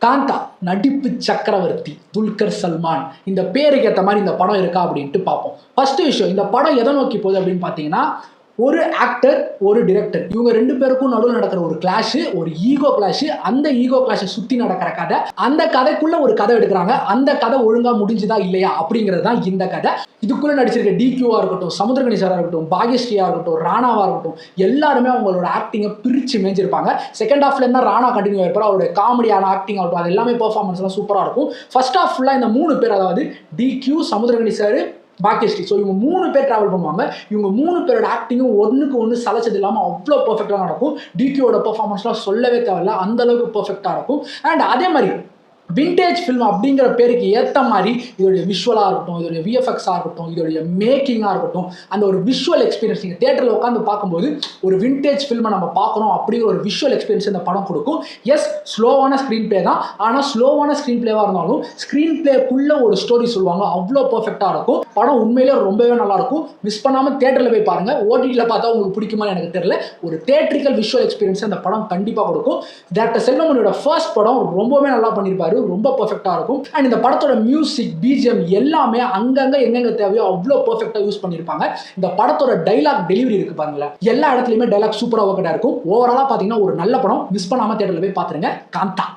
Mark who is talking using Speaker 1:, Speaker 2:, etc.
Speaker 1: காந்தா நடிப்பு சக்கரவர்த்தி துல்கர் சல்மான். இந்த பேருக்கு ஏற்ற மாதிரி இந்த படம் இருக்கா அப்படின்ட்டு பார்ப்போம். ஃபர்ஸ்ட் விஷயம், இந்த படம் எதை நோக்கி போகுது அப்படின்னு பார்த்தீங்கன்னா, ஒரு ஆக்டர் ஒரு டிரெக்டர் இவங்க ரெண்டு பேருக்கும் நடுவில் நடக்கிற ஒரு கிளாஷ், ஒரு ஈகோ கிளாஷ். அந்த ஈகோ கிளாஷை சுற்றி நடக்கிற கதை. அந்த கதைக்குள்ள ஒரு கதை எடுக்கிறாங்க. அந்த கதை ஒழுங்கா முடிஞ்சுதா இல்லையா அப்படிங்கிறது தான் இந்த கதை. இதுக்குள்ள நடிச்சிருக்க டிக்யூவா இருக்கட்டும், சமுத்திரகனி சாரா இருக்கட்டும், பாகியஸ்ரீயா இருக்கட்டும், ராணாவா இருக்கட்டும், எல்லாருமே அவங்களோட ஆக்டிங்கை பிரிச்சு மேய்ஞ்சிருப்பாங்க. செகண்ட் ஹாஃப்ல இருந்தா ராணா கண்டினியூ ஆயிருப்பாரு. அவருடைய காமெடியான ஆக்டிங் ஆகட்டும், அது எல்லாமே பெர்ஃபார்மன்ஸ் எல்லாம் சூப்பரா இருக்கும். ஃபர்ஸ்ட் ஹாஃப் ஃபுல்லா இந்த 3 பேர், அதாவது டிக்யூ, சமுத்திரகனி சார், பாக்கியஸ்ரீ, ஸோ இவங்க 3 பேர் டிராவல் பண்ணுவாங்க. இவங்க 3 பேரோட ஆக்டிங்கும் ஒன்றுக்கு ஒன்று சலைச்சது இல்லாமல் அவ்வளோ பெர்ஃபெக்டாக நடக்கும். டிக்யூவோட பெர்ஃபார்மன்ஸ்லாம் சொல்லவே தேவையில்ல, அந்த அளவுக்கு பெர்ஃபெக்டாக இருக்கும். அண்ட் அதே மாதிரி விண்டேஜ் ஃபில்ம் அப்படிங்கிற பேருக்கு ஏற்ற மாதிரி இதோடைய விஷுவலாக இருக்கட்டும், இதோடைய விஎஃப்எக்ஸாக இருக்கட்டும், இதோடைய மேக்கிங்காக இருக்கட்டும், அந்த ஒரு விஷுவல் எக்ஸ்பீரியன்ஸ் நீங்கள் தேட்டரில் உட்காந்து பார்க்கும்போது ஒரு விண்டேஜ் ஃபில்மை நம்ம பார்க்குறோம் அப்படிங்கிற ஒரு விஷுவல் எக்ஸ்பீரியன்ஸ் இந்த படம் கொடுக்கும். எஸ், ஸ்லோவான ஸ்க்ரீன் பிளே தான், ஆனால் ஸ்லோவான ஸ்க்ரீன் பிளேவாக இருந்தாலும் ஸ்க்ரீன் பிளேக்குள்ளே ஒரு ஸ்டோரி சொல்லுவாங்க, அவ்வளோ பெர்ஃபெக்டாக இருக்கும். படம் உண்மையிலே ரொம்பவே நல்லாயிருக்கும். மிஸ் பண்ணாமல் தேட்டரில் போய் பாருங்கள். ஓடிடியில் பார்த்தா உங்களுக்கு பிடிக்குமான்னு எனக்கு தெரியல. ஒரு தேட்ரிக்கல் விஷுவல் எக்ஸ்பீரியன்ஸ் அந்த படம் கண்டிப்பாக கொடுக்கும். டைரக்டர் செல்வமணியோட ஃபர்ஸ்ட் படம் ரொம்பவே நல்லா பண்ணியிருப்பாரு, ரொம்ப பெர்ஃபெக்ட்டா இருக்கும். அண்ட் இந்த படத்தோட மியூசிக், பிஜிஎம் எல்லாமே அங்கங்க எங்கெங்க தேவையோ அவ்வளோ பெர்ஃபெக்ட்டா யூஸ் பண்ணியிருப்பாங்க. இந்த படத்தோட டைலாக் டெலிவரி இருக்கு பாருங்களேன், எல்லா இடத்துலையுமே டைலாக் சூப்பராக ஒர்க் இருக்கும். ஓவராலாக பார்த்தீங்கன்னா ஒரு நல்ல படம். மிஸ் பண்ணாம தியேட்டர்ல போய் பார்த்துருங்க. காந்தா.